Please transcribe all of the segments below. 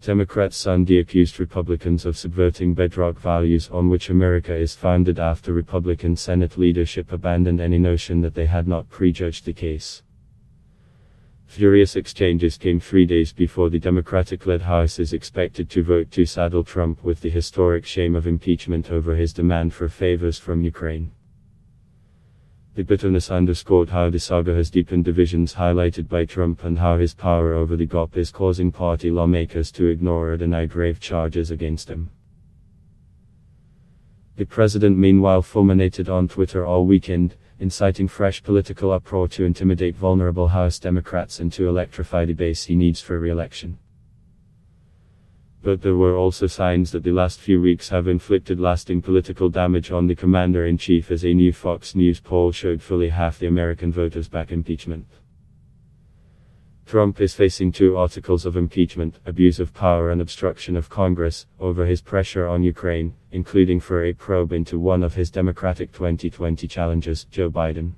Democrats Sunday accused Republicans of subverting bedrock values on which America is founded after Republican Senate leadership abandoned any notion that they had not prejudged the case. Furious exchanges came 3 days before the Democratic-led House is expected to vote to saddle Trump with the historic shame of impeachment over his demand for favors from Ukraine. The bitterness underscored how the saga has deepened divisions highlighted by Trump and how his power over the GOP is causing party lawmakers to ignore or deny grave charges against him. The president meanwhile fulminated on Twitter all weekend, inciting fresh political uproar to intimidate vulnerable House Democrats and to electrify the base he needs for re-election. But there were also signs that the last few weeks have inflicted lasting political damage on the commander-in-chief, as a new Fox News poll showed fully half the American voters back impeachment. Trump is facing 2 articles of impeachment, abuse of power and obstruction of Congress, over his pressure on Ukraine, including for a probe into one of his Democratic 2020 challengers, Joe Biden.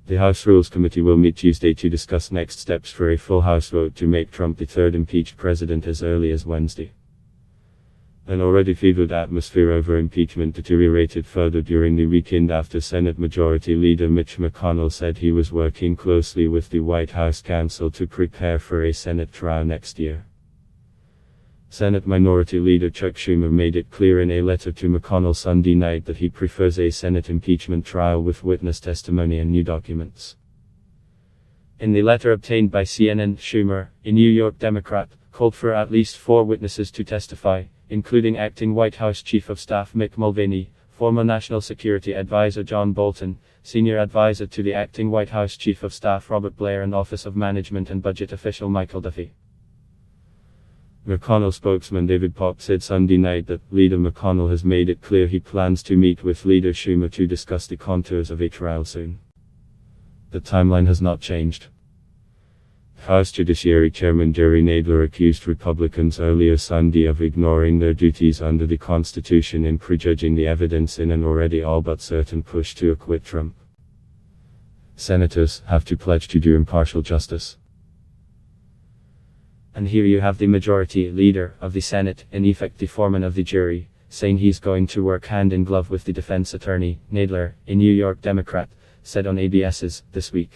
The House Rules Committee will meet Tuesday to discuss next steps for a full House vote to make Trump the 3rd impeached president as early as Wednesday. An already fevered atmosphere over impeachment deteriorated further during the weekend after Senate Majority Leader Mitch McConnell said he was working closely with the White House counsel to prepare for a Senate trial next year. Senate Minority Leader Chuck Schumer made it clear in a letter to McConnell Sunday night that he prefers a Senate impeachment trial with witness testimony and new documents. In the letter obtained by CNN, Schumer, a New York Democrat, called for at least 4 witnesses to testify, including acting White House Chief of Staff Mick Mulvaney, former National Security Advisor John Bolton, senior advisor to the acting White House Chief of Staff Robert Blair, and Office of Management and Budget official Michael Duffy. McConnell spokesman David Popp said Sunday night that Leader McConnell has made it clear he plans to meet with Leader Schumer to discuss the contours of a trial soon. The timeline has not changed. House Judiciary Chairman Jerry Nadler accused Republicans earlier Sunday of ignoring their duties under the Constitution in prejudging the evidence in an already all but certain push to acquit Trump. Senators have to pledge to do impartial justice. And here you have the majority leader of the Senate, in effect the foreman of the jury, saying he's going to work hand in glove with the defense attorney. Nadler, a New York Democrat, said on ABS's This Week.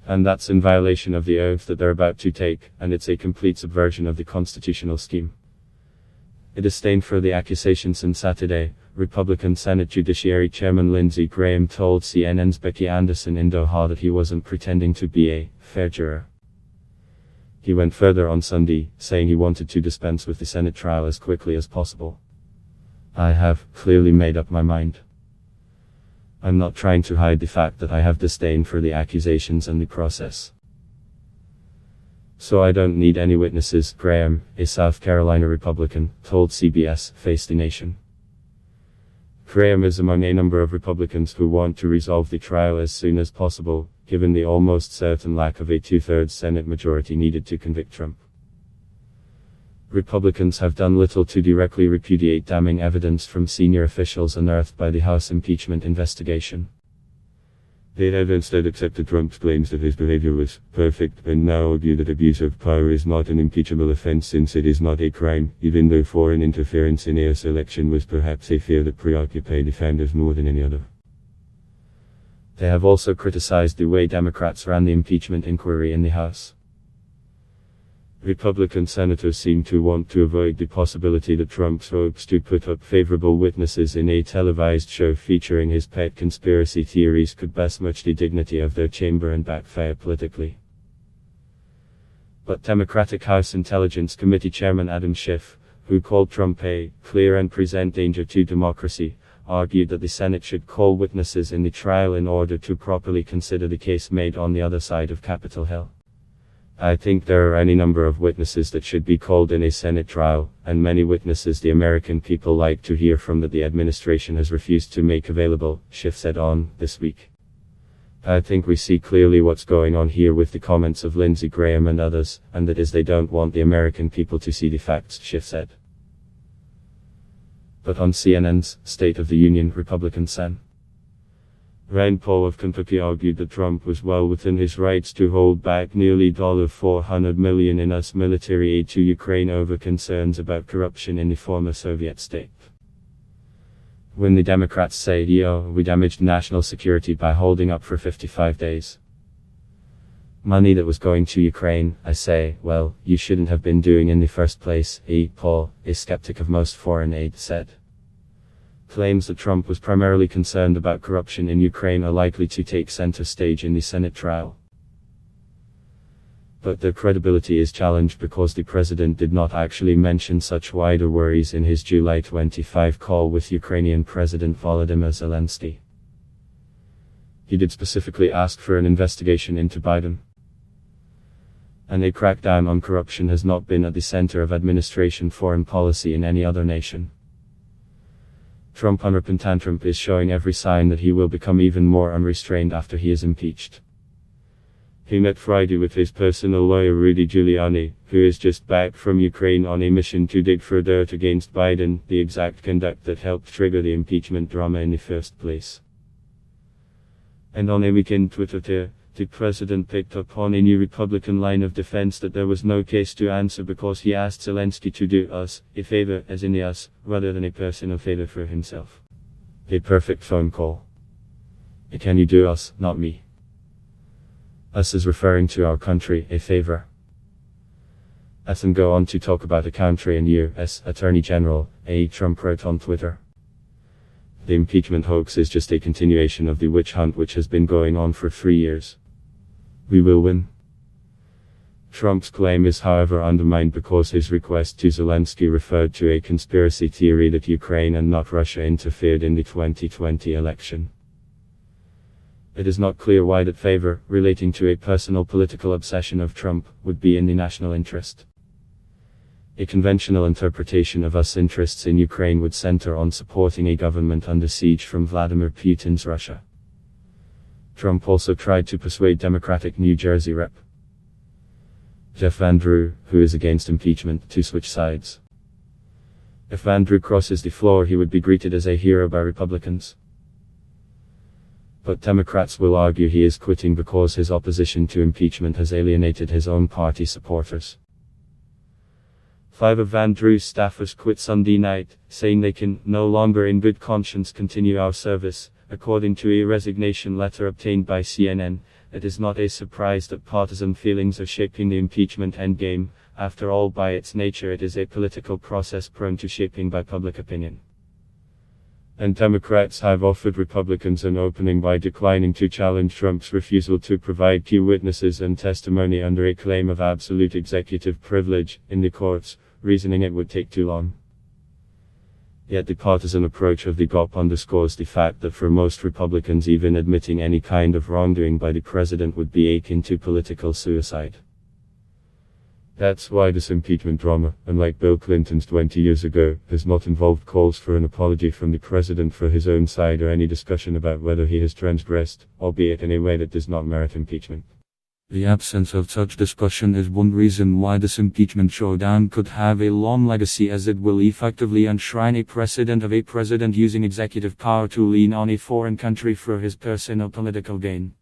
And that's in violation of the oath that they're about to take, and it's a complete subversion of the constitutional scheme. In disdain for the accusations on Saturday, Republican Senate Judiciary Chairman Lindsey Graham told CNN's Becky Anderson in Doha that he wasn't pretending to be a fair juror. He went further on Sunday, saying he wanted to dispense with the Senate trial as quickly as possible. I have clearly made up my mind. I'm not trying to hide the fact that I have disdain for the accusations and the process. So I don't need any witnesses, Graham, a South Carolina Republican, told CBS Face the Nation. Graham is among a number of Republicans who want to resolve the trial as soon as possible, given the almost certain lack of a 2/3 Senate majority needed to convict Trump. Republicans have done little to directly repudiate damning evidence from senior officials unearthed by the House impeachment investigation. They have instead accepted Trump's claims that his behavior was perfect, and now argue that abuse of power is not an impeachable offense since it is not a crime, even though foreign interference in a US election was perhaps a fear that preoccupied defenders more than any other. They have also criticized the way Democrats ran the impeachment inquiry in the House. Republican senators seem to want to avoid the possibility that Trump's hopes to put up favorable witnesses in a televised show featuring his pet conspiracy theories could besmirch the dignity of their chamber and backfire politically. But Democratic House Intelligence Committee Chairman Adam Schiff, who called Trump a clear and present danger to democracy, argued that the Senate should call witnesses in the trial in order to properly consider the case made on the other side of Capitol Hill. I think there are any number of witnesses that should be called in a Senate trial, and many witnesses the American people like to hear from that the administration has refused to make available, Schiff said on This Week. I think we see clearly what's going on here with the comments of Lindsey Graham and others, and that is they don't want the American people to see the facts, Schiff said. But on CNN's State of the Union, Republican Sen. Rand Paul of Kentucky argued that Trump was well within his rights to hold back nearly $400 million in US military aid to Ukraine over concerns about corruption in the former Soviet state. When the Democrats say, we damaged national security by holding up for 55 days. Money that was going to Ukraine, I say, well, you shouldn't have been doing in the first place, Paul, a skeptic of most foreign aid, said. Claims that Trump was primarily concerned about corruption in Ukraine are likely to take center stage in the Senate trial. But their credibility is challenged because the president did not actually mention such wider worries in his July 25 call with Ukrainian President Volodymyr Zelensky. He did specifically ask for an investigation into Biden. And a crackdown on corruption has not been at the center of administration foreign policy in any other nation. Trump unrepentant Trump is showing every sign that he will become even more unrestrained after he is impeached. He met Friday with his personal lawyer Rudy Giuliani, who is just back from Ukraine on a mission to dig for dirt against Biden, the exact conduct that helped trigger the impeachment drama in the first place. And on a weekend Twitter tear, the president picked up on a new Republican line of defense that there was no case to answer because he asked Zelensky to do us a favor, as in the us, rather than a personal favor for himself. A perfect phone call. Can you do us, not me? Us is referring to our country, a favor. And go on to talk about a country and U.S. Attorney General, Trump wrote on Twitter. The impeachment hoax is just a continuation of the witch hunt which has been going on for 3 years. We will win. Trump's claim is however undermined because his request to Zelensky referred to a conspiracy theory that Ukraine and not Russia interfered in the 2020 election. It is not clear why that favor, relating to a personal political obsession of Trump, would be in the national interest. A conventional interpretation of US interests in Ukraine would center on supporting a government under siege from Vladimir Putin's Russia. Trump also tried to persuade Democratic New Jersey Rep. Jeff Van Drew, who is against impeachment, to switch sides. If Van Drew crosses the floor, he would be greeted as a hero by Republicans. But Democrats will argue he is quitting because his opposition to impeachment has alienated his own party supporters. 5 of Van Drew's staffers quit Sunday night, saying they can no longer in good conscience continue our service, according to a resignation letter obtained by CNN. It is not a surprise that partisan feelings are shaping the impeachment endgame. After all, by its nature it is a political process prone to shaping by public opinion. And Democrats have offered Republicans an opening by declining to challenge Trump's refusal to provide key witnesses and testimony under a claim of absolute executive privilege in the courts, reasoning it would take too long. Yet the partisan approach of the GOP underscores the fact that for most Republicans even admitting any kind of wrongdoing by the president would be akin to political suicide. That's why this impeachment drama, unlike Bill Clinton's 20 years ago, has not involved calls for an apology from the president for his own side or any discussion about whether he has transgressed, albeit in a way that does not merit impeachment. The absence of such discussion is one reason why this impeachment showdown could have a long legacy, as it will effectively enshrine a precedent of a president using executive power to lean on a foreign country for his personal political gain.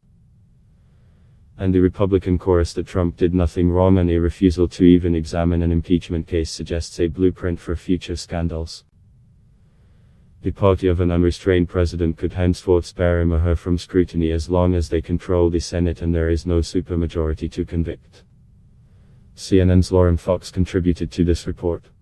And the Republican chorus that Trump did nothing wrong and a refusal to even examine an impeachment case suggests a blueprint for future scandals. The party of an unrestrained president could henceforth spare him or her from scrutiny as long as they control the Senate and there is no supermajority to convict. CNN's Lauren Fox contributed to this report.